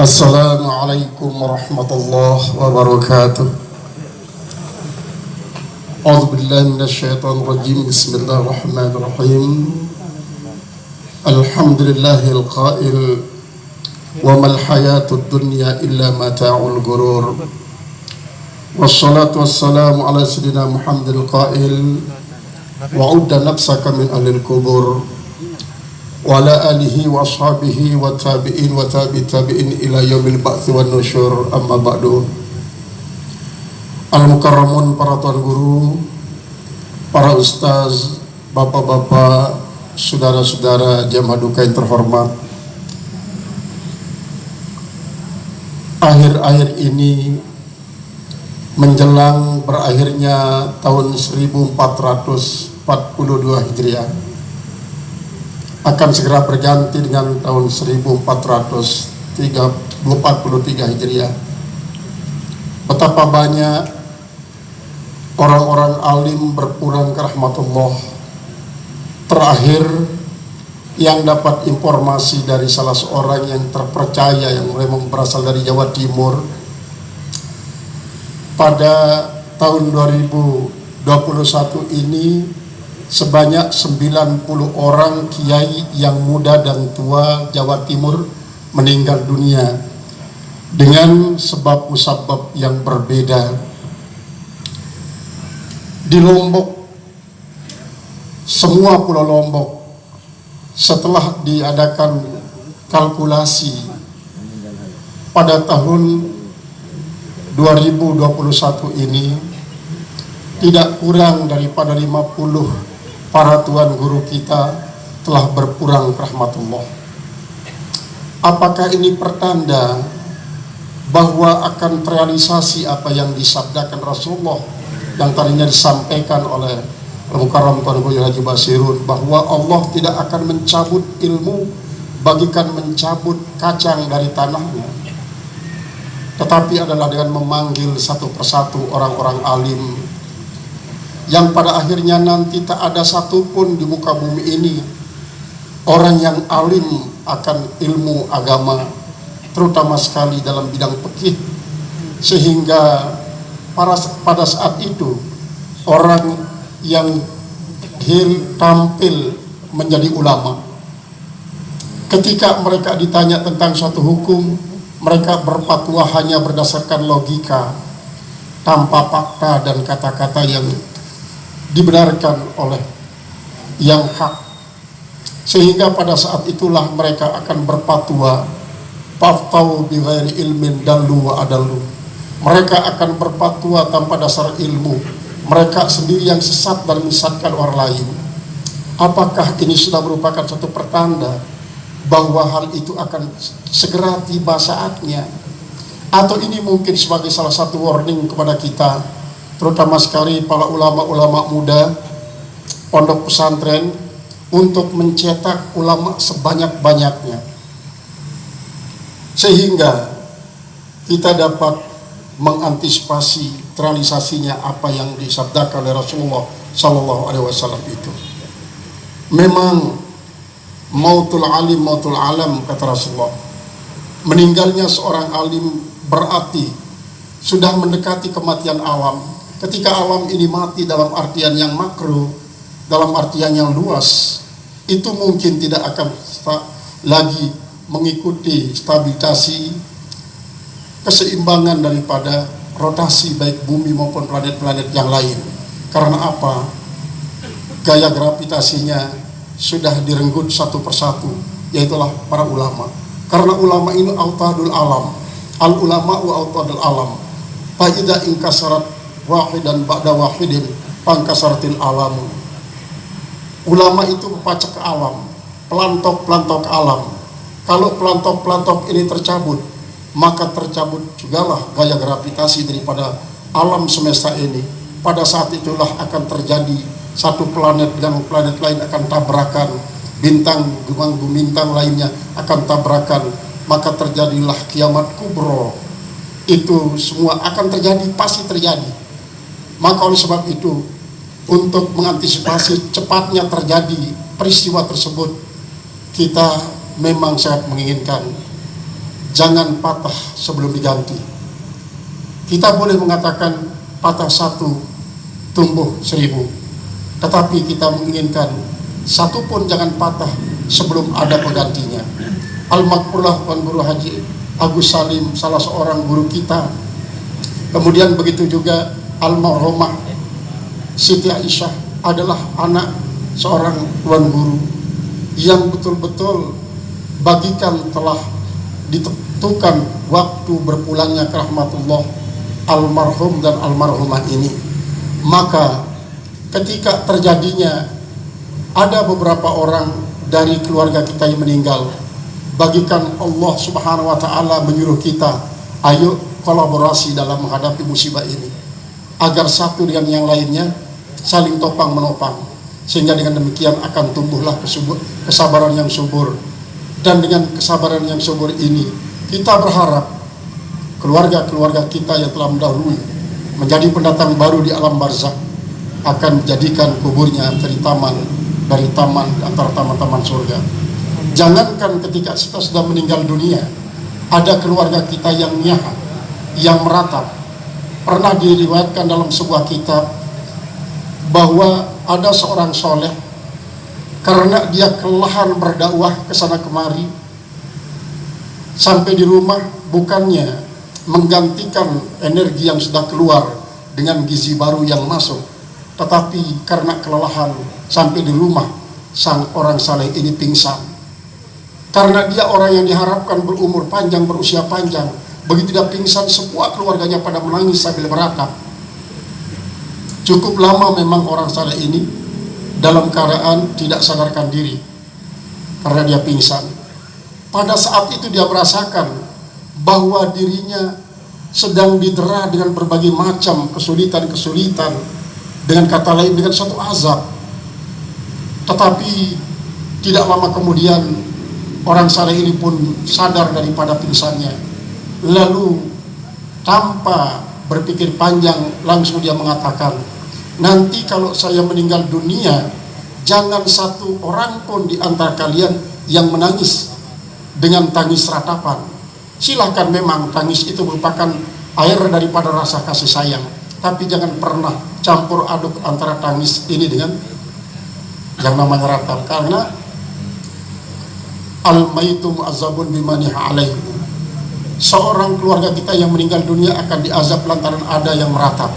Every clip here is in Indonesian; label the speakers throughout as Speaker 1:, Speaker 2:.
Speaker 1: Assalamualaikum warahmatullahi wabarakatuh. A'udzubillahi minasyaitonir rajim. Bismillahirrahmanirrahim. Alhamdulillahil qail wa mal hayatud dunya illa mata'ul ghurur. Wassalatu wassalamu ala sayyidina Muhammadil qail wa udda nafsaka min ahlil kubur wa ala alihi wa ashabihi wa tabi'in wa tabi'in ila yaumil ba'tsi wan nusyur. Amma ba'du. Al-mukarramun, para tuan guru, para ustaz, bapak-bapak, saudara-saudara jamaah duka yang terhormat. Akhir-akhir ini menjelang berakhirnya tahun 1442 Hijriah akan segera berganti dengan tahun 1443 Hijriah. Betapa banyak orang-orang alim berpulang ke rahmatullah. Terakhir yang dapat informasi dari salah seorang yang terpercaya yang memang berasal dari Jawa Timur, pada tahun 2021 ini sebanyak 90 orang kiai yang muda dan tua Jawa Timur meninggal dunia dengan sebab musabab yang berbeda. Di Lombok, semua pulau Lombok, setelah diadakan kalkulasi pada tahun 2021 ini, tidak kurang daripada 50 para tuan guru kita telah berpulang ke rahmatullah. Apakah ini pertanda bahwa akan terrealisasi apa yang disabdakan Rasulullah yang tadinya disampaikan oleh Al-Mukarram Tuan Guru Haji Basirun, bahwa Allah tidak akan mencabut ilmu bagikan mencabut kacang dari tanahnya, tetapi adalah dengan memanggil satu persatu orang-orang alim yang pada akhirnya nanti tak ada satupun di muka bumi ini orang yang alim akan ilmu agama, terutama sekali dalam bidang fikih, sehingga pada saat itu orang yang tampil menjadi ulama, ketika mereka ditanya tentang suatu hukum, mereka berfatwa hanya berdasarkan logika tanpa fakta dan kata-kata yang dibenarkan oleh yang hak, sehingga pada saat itulah mereka akan berfatwa faftau bi ghairi ilmin dallu wa adallu. Mereka akan berfatwa tanpa dasar ilmu, mereka sendiri yang sesat dan menyesatkan orang lain. Apakah ini sudah merupakan satu pertanda bahwa hal itu akan segera tiba saatnya, atau ini mungkin sebagai salah satu warning kepada kita, terutama sekali para ulama-ulama muda pondok pesantren, untuk mencetak ulama sebanyak-banyaknya, sehingga kita dapat mengantisipasi terrealisasinya apa yang disabdakan oleh Rasulullah Sallallahu Alaihi Wasallam itu. Memang mautul alim mautul alam, kata Rasulullah. Meninggalnya seorang alim berarti sudah mendekati kematian alam. Ketika alam ini mati dalam artian yang makro, dalam artian yang luas, itu mungkin tidak akan lagi mengikuti stabilisasi keseimbangan daripada rotasi baik bumi maupun planet-planet yang lain. Karena apa? Gaya gravitasinya sudah direnggut satu persatu, yaitulah para ulama. Karena ulama ini autadul alam, al ulama wa autadul alam. Fa idza inkasarat wahidan ba'da wahidin pangkasaratil alamu. Ulama itu pepacak ke alam, pelantok-pelantok alam. Kalau pelantok-pelantok ini tercabut, maka tercabut jugalah gaya gravitasi daripada alam semesta ini. Pada saat itulah akan terjadi satu planet dan planet lain akan tabrakan, bintang bintang lainnya akan tabrakan, maka terjadilah kiamat kubro. Itu semua akan terjadi, pasti terjadi. Maka oleh sebab itu, untuk mengantisipasi cepatnya terjadi peristiwa tersebut, kita memang sangat menginginkan jangan patah sebelum diganti. Kita boleh mengatakan patah satu tumbuh 1000, tetapi kita menginginkan satu pun jangan patah sebelum ada penggantinya. Al-Makfurlah Tuan Guru Haji Agus Salim, salah seorang guru kita. Kemudian begitu juga almarhumah Siti Aisyah adalah anak seorang tuan guru yang betul-betul bagikan telah ditentukan waktu berpulangnya ke rahmatullah almarhum dan almarhumah ini. Maka ketika terjadinya ada beberapa orang dari keluarga kita yang meninggal, bagikan Allah Subhanahu wa taala menyuruh kita, ayo kolaborasi dalam menghadapi musibah ini, agar satu dengan yang lainnya saling topang menopang, sehingga dengan demikian akan tumbuhlah kesabaran yang subur. Dan dengan kesabaran yang subur ini kita berharap keluarga-keluarga kita yang telah mendahului menjadi pendatang baru di alam barzakh akan menjadikan kuburnya dari taman antara taman-taman surga. Jangankan ketika kita sudah meninggal dunia, ada keluarga kita yang nyahat, yang meratap. Pernah diriwayatkan dalam sebuah kitab bahwa ada seorang soleh, karena dia kelelahan berdakwah ke sana kemari, sampai di rumah bukannya menggantikan energi yang sudah keluar dengan gizi baru yang masuk, tetapi karena kelelahan sampai di rumah sang orang saleh ini pingsan. Karena dia orang yang diharapkan berumur panjang, berusia panjang, begitu dia pingsan semua keluarganya pada menangis sambil meratap. Cukup lama memang orang saleh ini dalam keadaan tidak sadarkan diri karena dia pingsan. Pada saat itu dia merasakan bahwa dirinya sedang didera dengan berbagai macam kesulitan-kesulitan, dengan kata lain dengan suatu azab. Tetapi tidak lama kemudian orang saleh ini pun sadar daripada pingsannya. Lalu tanpa berpikir panjang langsung dia mengatakan, nanti kalau saya meninggal dunia, jangan satu orang pun di antara kalian yang menangis dengan tangis ratapan. Silahkan, memang tangis itu merupakan air daripada rasa kasih sayang, tapi jangan pernah campur aduk antara tangis ini dengan yang namanya ratap. Karena al-maitu mu'azzabun bimaniha alaihi, seorang keluarga kita yang meninggal dunia akan diazab lantaran ada yang meratap.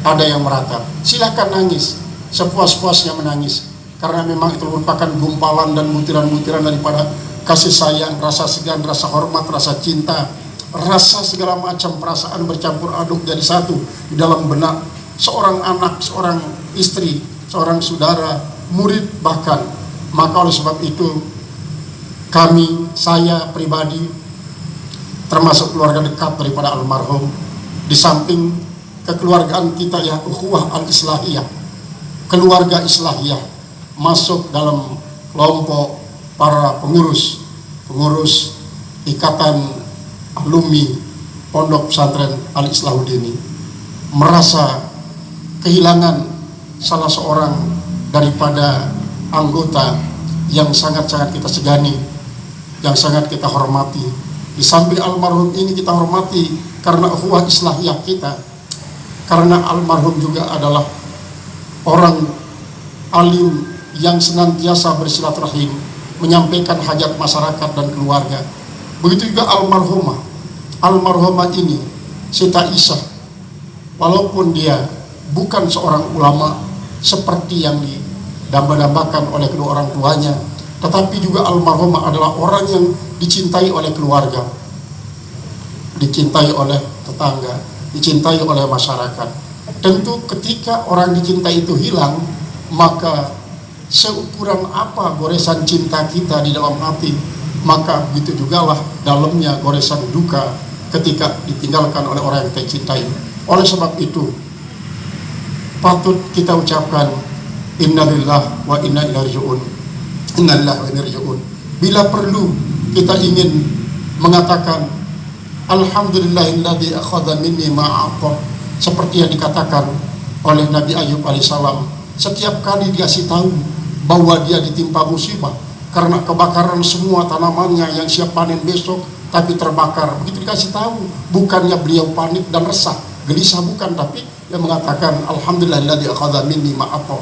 Speaker 1: Ada yang meratap. Silakan nangis, sepuas-puasnya menangis, karena memang itu merupakan gumpalan dan butiran-butiran daripada kasih sayang, rasa segan, rasa hormat, rasa cinta, rasa segala macam perasaan bercampur aduk jadi satu di dalam benak seorang anak, seorang istri, seorang saudara, murid bahkan. Maka oleh sebab itu kami, saya pribadi, termasuk keluarga dekat daripada almarhum, di samping kekeluargaan kita ya ukhuwah al-islahiyah, keluarga islahiyah, masuk dalam kelompok para pengurus ikatan alumni Pondok Pesantren Al-Islahuddin, merasa kehilangan salah seorang daripada anggota yang sangat-sangat kita segani, yang sangat kita hormati. Di samping almarhum ini kita hormati karena ukhuwah islahiyah kita, karena almarhum juga adalah orang alim yang senantiasa bersilaturahim, menyampaikan hajat masyarakat dan keluarga. Begitu juga almarhumah ini Siti Aisyah, walaupun dia bukan seorang ulama seperti yang didamba-dambakan oleh kedua orang tuanya, tetapi juga almarhumah adalah orang yang dicintai oleh keluarga, dicintai oleh tetangga, dicintai oleh masyarakat. Tentu ketika orang dicintai itu hilang, maka seukuran apa goresan cinta kita di dalam hati, maka begitu jugalah dalamnya goresan duka ketika ditinggalkan oleh orang yang kita cintai. Oleh sebab itu patut kita ucapkan innalillahi wa inna ilaihi raji'un, innalillahi wa inna ilaihi raji'un. Bila perlu kita ingin mengatakan alhamdulillahilladzi akhadha minni ma'ata, seperti yang dikatakan oleh Nabi Ayub alaihissalam, setiap kali dikasih tahu bahwa dia ditimpa musibah karena kebakaran semua tanamannya yang siap panen besok, tapi terbakar. Begitu dikasih tahu, bukannya beliau panik dan resah, gelisah, bukan, tapi dia mengatakan alhamdulillahilladzi akhadha minni ma ata.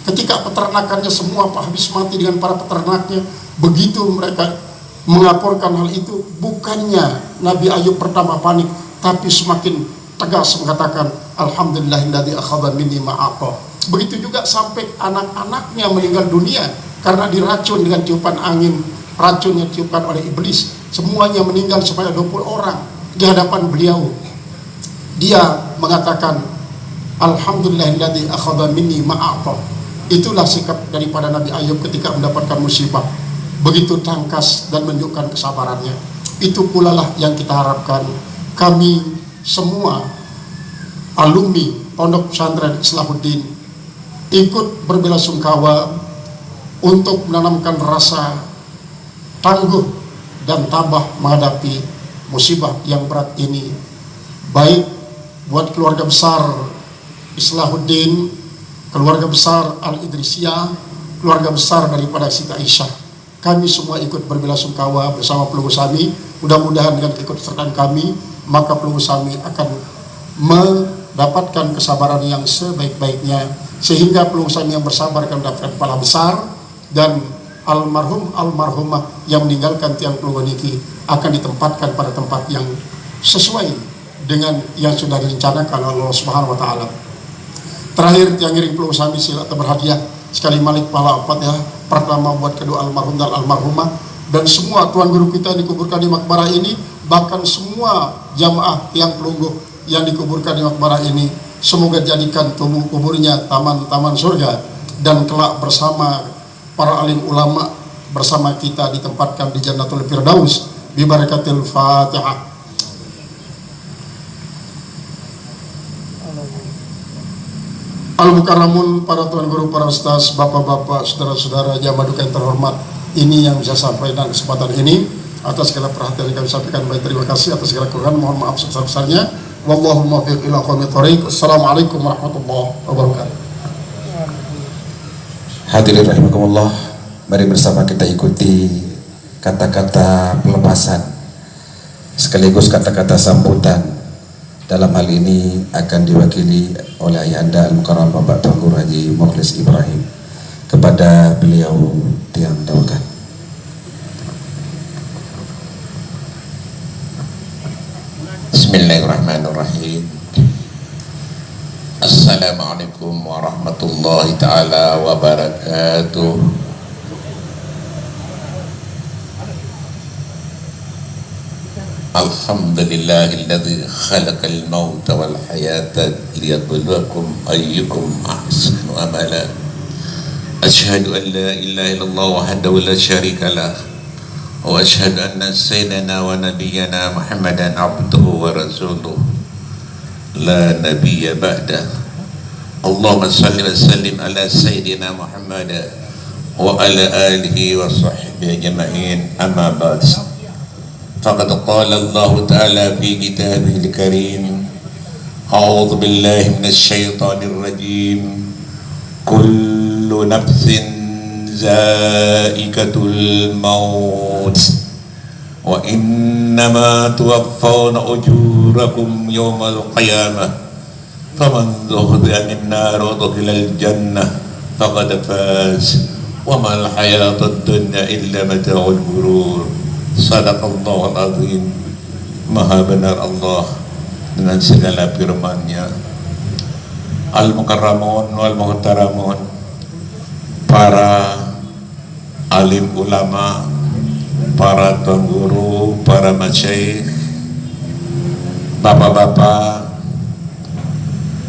Speaker 1: Ketika peternakannya semua habis mati dengan para peternaknya, begitu mereka melaporkan hal itu, bukannya Nabi Ayub pertama panik, tapi semakin tegas mengatakan alhamdulillahilladzi akhadha minni ma ata. Begitu juga sampai anak-anaknya meninggal dunia karena diracun dengan tiupan angin, racun yang ditiupkan oleh iblis. Semuanya meninggal sebanyak 20 orang di hadapan beliau. Dia mengatakan alhamdulillahilladzi akhadha minni ma ata. Itulah sikap daripada Nabi Ayub ketika mendapatkan musibah, begitu tangkas dan menunjukkan kesabarannya. Itu pula lah yang kita harapkan kami semua alumni Pondok Pesantren Islahuddin ikut berbelasungkawa untuk menanamkan rasa tangguh dan tabah menghadapi musibah yang berat ini, baik buat keluarga besar Islahuddin, keluarga besar Al-Idrisiyah, keluarga besar daripada Siti Aisyah. Kami semua ikut berbelasungkawa bersama Pelunggu Sami. Mudah-mudahan dengan keikutsertaan kami, maka Pelunggu Sami akan mendapatkan kesabaran yang sebaik-baiknya, sehingga Pelunggu Sami yang bersabar akan mendapatkan pahala besar, dan almarhum almarhumah yang meninggalkan tiang Pelunggu niki akan ditempatkan pada tempat yang sesuai dengan yang sudah direncanakan Allah Subhanahu wa taala. Terakhir, tiang ngiring Pelunggu Sami sila berhadiah sekali malik pahala 4 ya. Pertama buat kedua almarhum dan almarhumah, dan semua tuan guru kita yang dikuburkan di makbarah ini, bahkan semua jamaah tiang Pelunggu yang dikuburkan di makbarah ini, semoga jadikan tubuh kuburnya taman-taman surga, dan kelak bersama para alim ulama bersama kita ditempatkan di Jannatul Firdaus bi barakatil Fatihah. Al-Mukarramun, para tuan guru, para ustaz, bapak-bapak, saudara-saudara, jamaah duka yang terhormat, ini yang bisa sampaikan kesempatan ini. Atas segala perhatian yang kami sampaikan, baik terima kasih. Atas segala kekurangan, mohon maaf sebesar-besarnya. Wallahu muwaffiq ila aqwamit thoriq. Assalamualaikum warahmatullahi wabarakatuh.
Speaker 2: Hadirin rahimakumullah, mari bersama kita ikuti kata-kata pelepasan sekaligus kata-kata sambutan. Dalam hal ini akan diwakili oleh Ayahanda Al-Mukarram Bapak Tuan Guru Haji Mukhlis Ibrahim. Kepada beliau tiang dawakan.
Speaker 3: Bismillahirrahmanirrahim. Assalamualaikum warahmatullahi ta'ala wabarakatuh. Alhamdulillahilladzi khalaqal mauta wal hayata liyabluwakum ayyukum ahsanu amala. Asyhadu an la ilaha illallah wahdahu la syarika lah, wa asyhadu anna sayyidana wa nabiyyana Muhammadan abduhu wa rasuluh la nabiyya ba'da. Allahumma salli wa sallim ala sayyidina Muhammad wa ala alihi wa sahbihi ajma'in, amma ba'd. Faqad qala Allah ta'ala fi kitabihil karim, a'udzu billahi minasy syaithanir rajim, kullu nafsin za'iqatul maut wa innama tuwaffawna ujurakum yawmal qiyamah faman zuhziha 'anil nar wa udkhilal jannah faqad faz wa mal hayatud dunya illa mata'ul ghurur. Sadaqallahul azim. Maha benar Allah dengan segala firman-Nya. Al-Mukarramun wal Muhtaramun, para alim ulama, para tuan guru, para masyayikh, bapak-bapak,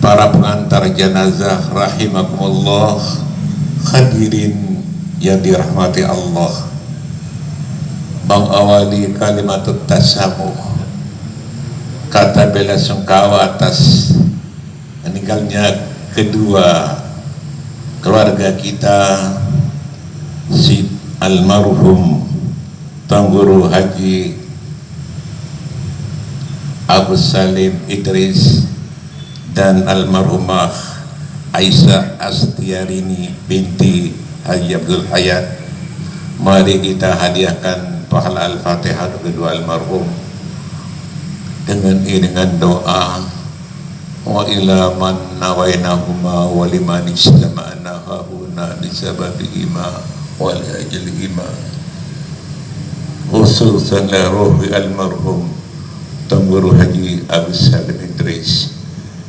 Speaker 3: para pengantar jenazah rahimakumullah, hadirin yang dirahmati Allah. Mengawali kalimatut tasamuh, kata bela sungkawa atas meninggalnya kedua keluarga kita, si almarhum Tuan Guru Haji Abu Salim Idris dan almarhumah Aisyah Astiarini binti Haji Abdul Hayat. Mari kita hadiahkan pahala Al-Fatihah kedua almarhum dengan doa wa ila man nawainahuma wa liman istama'na hahuna lisababihima wa li ajlihima khususan la ruhi almarhum Tungguru Haji Agus Salim Idris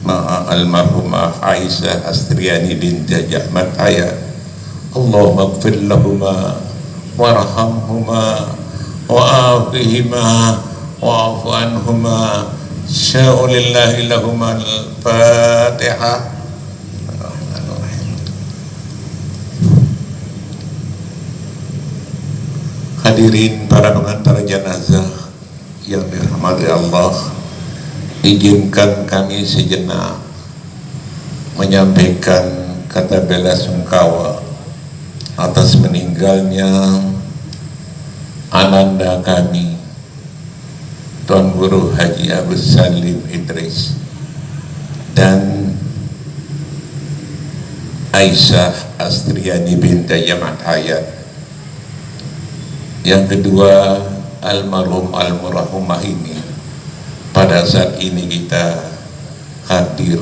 Speaker 3: ma'a almarhumah Aisyah Astriani binti Ahmad Hayat. Allahumma ighfir lahuma warhamhuma wa'afihima wa'afu anhuma sya'ulillahi lahuma al-Fatihah. Hadirin para pengantar jenazah yang dirahmati Allah, izinkan kami sejenak menyampaikan kata bela sungkawa atas meninggalnya ananda kami Tuan Guru Haji Agus Salim Idris dan Aisyah Astriani binti Ahmad Hayat. Yang kedua, almarhumah ini pada saat ini kita hadir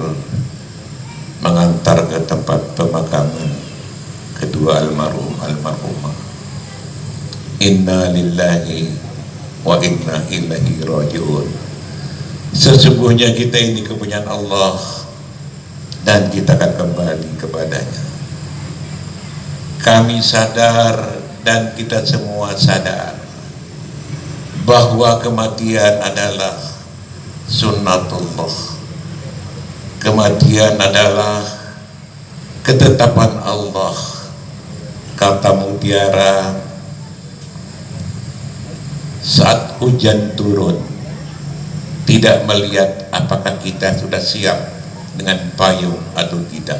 Speaker 3: mengantar ke tempat pemakaman kedua almarhumah. Inna lillahi wa inna ilaihi raji'un. Sesungguhnya kita ini kepunyaan Allah dan kita akan kembali kepadanya. Kami sadar dan kita semua sadar bahwa kematian adalah sunnatullah. Kematian adalah ketetapan Allah. Kata mutiara saat hujan turun, tidak melihat apakah kita sudah siap dengan payung atau tidak.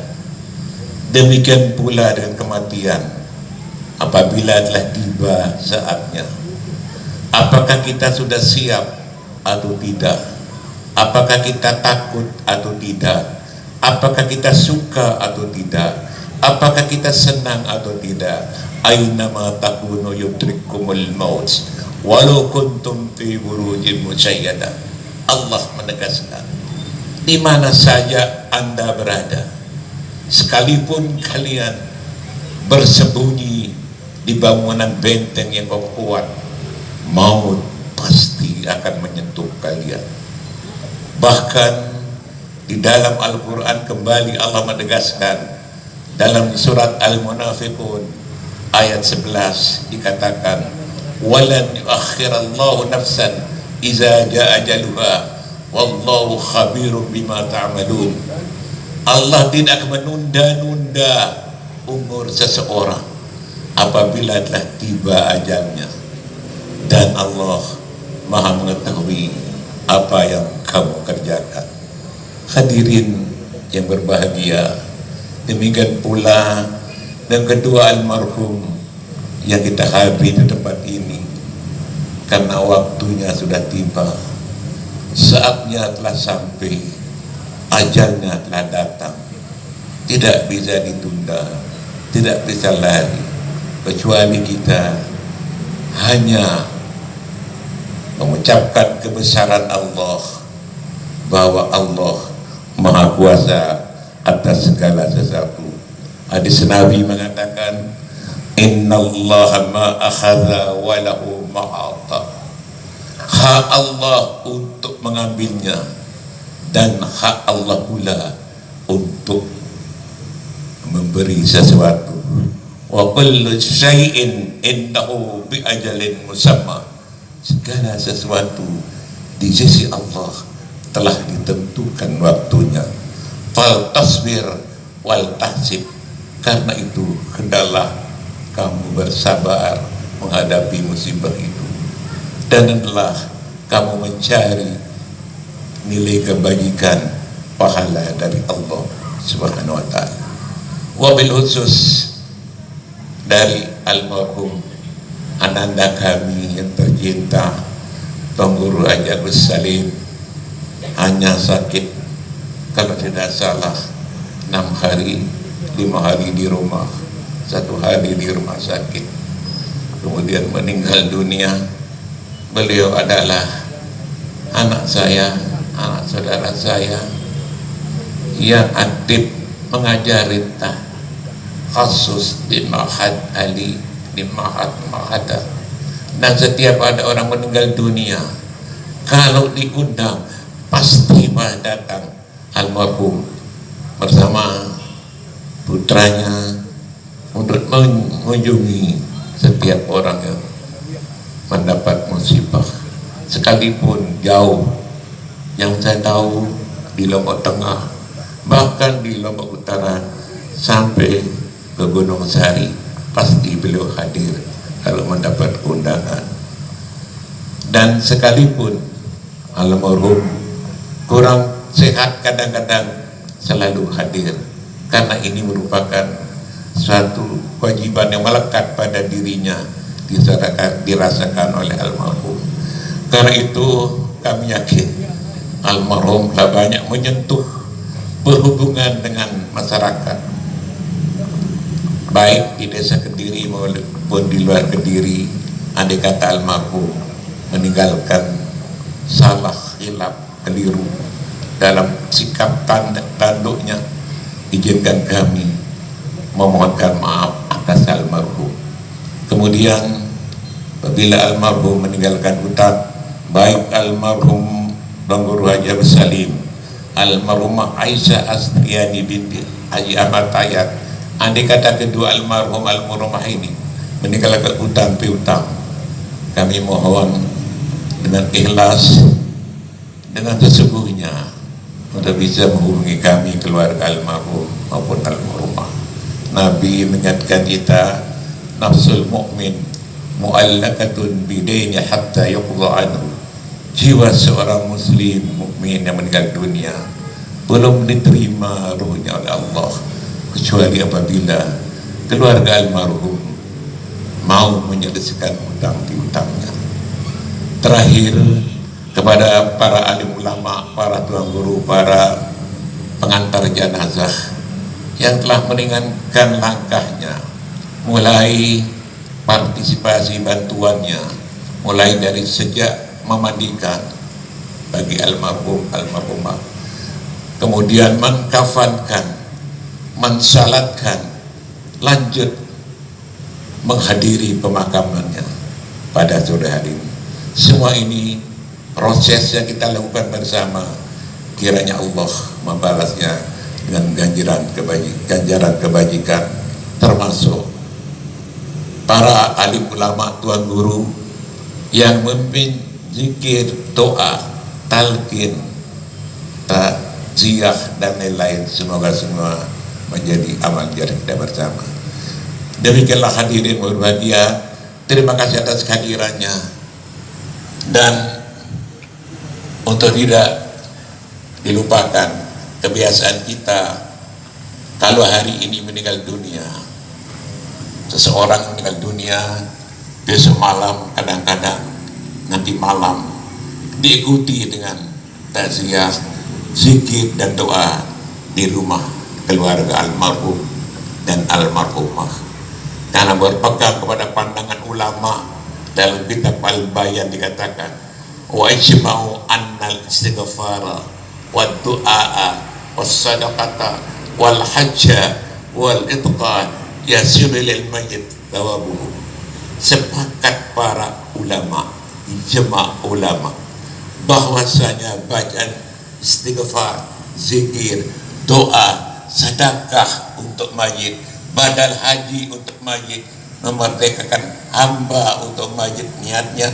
Speaker 3: Demikian pula dengan kematian, apabila telah tiba saatnya, apakah kita sudah siap atau tidak? Apakah kita takut atau tidak? Apakah kita suka atau tidak? Apakah kita senang atau tidak? Aynama takunu yudrikumul maut walau kuntum fi burujin musyayyada. Allah menegaskan, di mana saja Anda berada, sekalipun kalian bersembunyi di bangunan benteng yang kuat, maut pasti akan menyentuh kalian. Bahkan di dalam Al-Quran kembali Allah menegaskan dalam surat Al-Munafiqun ayat 11 dikatakan, walan yuakhirallahu nafsan iza jaa ajaluha wallahu khabirum bima ta'malun. Allah tidak menunda-nunda umur seseorang apabila telah tiba ajalnya, dan Allah Maha mengetahui apa yang kamu kerjakan. Hadirin yang berbahagia, demikian pula dan kedua almarhum yang kita hadir di tempat ini, karena waktunya sudah tiba, saatnya telah sampai, ajalnya telah datang, tidak bisa ditunda, tidak bisa lari, kecuali kita hanya mengucapkan kebesaran Allah, bahwa Allah Maha Kuasa atas segala sesuatu. Hadis Nabi mengatakan, innallaha ma akhadha wa lahu ma'ata. Hak Allah untuk mengambilnya dan hak Allah pula untuk memberi sesuatu. Wa kullu syai'in indahu bi ajalin musamma. Segala sesuatu di sisi Allah telah ditentukan waktunya. Fal tasbir wal tahsib. Karena itu hendaklah kamu bersabar menghadapi musibah itu, dan hendaklah kamu mencari nilai kebajikan pahala dari Allah Subhanahu wa ta'ala. Wabil khusus dari almarhum ananda kami yang tercinta Tuan Guru Haji Agus Salim, hanya sakit kalau tidak salah 6 hari, 5 hari di rumah, 1 hari di rumah sakit. kemudian meninggal dunia. Beliau adalah anak saya, anak saudara saya yang aktif mengajari khusus di Ma'had Ali, di Ma'had Mahada. Dan setiap ada orang meninggal dunia, kalau diundang pasti datang almarhum bersama putranya untuk mengunjungi setiap orang yang mendapat musibah, sekalipun jauh. Yang saya tahu di Lombok Tengah, bahkan di Lombok Utara sampai ke Gunung Sari, pasti beliau hadir kalau mendapat undangan. Dan sekalipun almarhum kurang sehat, kadang-kadang selalu hadir, karena ini merupakan suatu kewajiban yang melekat pada dirinya, dirasakan oleh almarhum. Karena itu kami yakin almarhum telah banyak menyentuh berhubungan dengan masyarakat, baik di desa Kediri maupun di luar Kediri. Andai kata almarhum meninggalkan salah, khilaf, keliru dalam sikap tanduknya, izinkan kami memohonkan maaf atas almarhum. Kemudian apabila almarhum meninggalkan hutang, baik almarhum Bang Guru Haji Abdul Salim, almarhumah Aisyah Astriani binti Haji Ahmad Tayyat, andai kata kedua almarhumah ini meninggalkan hutang piutang, kami mohon dengan ikhlas, dengan sesungguhnya, untuk bisa menghubungi kami, keluarga almarhum maupun almarhumah. Nabi mengingatkan kita, nafsul mu'min mu'allakatun bidaini hatta yuqda anhu. Jiwa seorang muslim mukmin yang meninggal dunia belum diterima ruhnya oleh Allah kecuali apabila keluarga almarhum mau menyelesaikan hutang piutangnya. Terakhir, kepada para alim ulama, para tuan guru, para pengantar jenazah yang telah meringankan langkahnya, mulai partisipasi bantuannya, mulai dari sejak memandikan bagi almarhumah, kemudian mengkafankan, mensalatkan, lanjut menghadiri pemakamannya pada sore hari ini. Semua ini proses yang kita lakukan bersama, kiranya Allah membalasnya dengan ganjaran kebajikan, termasuk para alim ulama, tuan guru yang memimpin zikir, doa, talqin, takziah dan lain-lain. Semoga semua menjadi amal jariah kita bersama. Demikianlah hadirin berbahagia, terima kasih atas kehadirannya. Dan untuk tidak dilupakan kebiasaan kita, kalau hari ini meninggal dunia, seseorang meninggal dunia, besok malam, kadang-kadang nanti malam diikuti dengan takziah, zikir dan doa di rumah keluarga almarhum dan almarhumah. Karena berpegang kepada pandangan ulama, dalam kitab Al-Bayan dikatakan, wa ijma'u annal istighfara wa du'a wa sadaqata wal hajja wal itqa yasiru lil mayyit thawabuhu. Sepakat para ulama, ijma' ulama, bahwasanya bacaan istighfar, zikir, doa, sedekah untuk mayit, badal haji untuk mayit, memerdekakan hamba untuk mayit, niatnya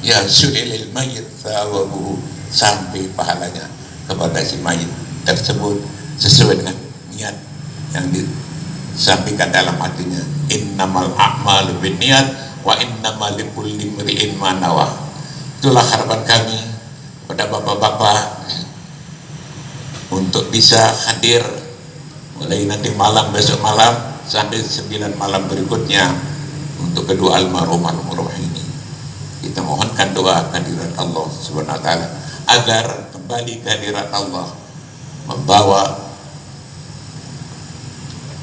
Speaker 3: ya sulilil mayit thawabuhu, sampai pahalanya kepada si mayit tersebut sesuai dengan niat yang disampaikan dalam hatinya. Innamal a'malu binniyat wa innamal likulli imri'in ma nawa. Itulah harapan kami pada bapak-bapak untuk bisa hadir mulai nanti malam, besok malam sampai 9 malam berikutnya untuk kedua almarhumah ini. Kita mohonkan doa kehadirat Allah Subhanahu wa taala agar kembali kehadirat Allah membawa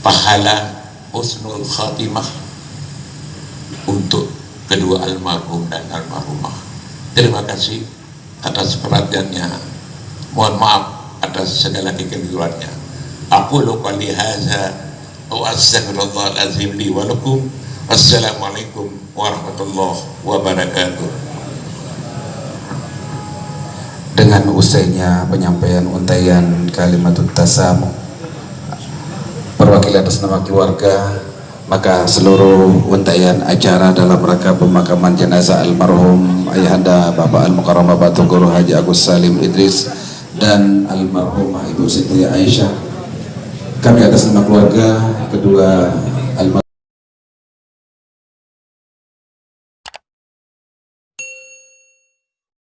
Speaker 3: pahala husnul khatimah untuk kedua almarhum dan almarhumah. Terima kasih atas perhatiannya. Mohon maaf atas segala kekeliruannya. Aqulu qouli hadza wa astaghfirullahal azim li wa lakum. Wassalamualaikum warahmatullahi wabarakatuh.
Speaker 2: Dengan usainya penyampaian untayan kalimatut tasamu perwakilan atas nama keluarga, maka seluruh untayan acara dalam rangka pemakaman jenazah almarhum ayahanda Bapak Al-Mukarram Bapak Tun Guru Haji Agus Salim Idris dan almarhumah Ibu Siti Aisyah, kami atas nama keluarga kedua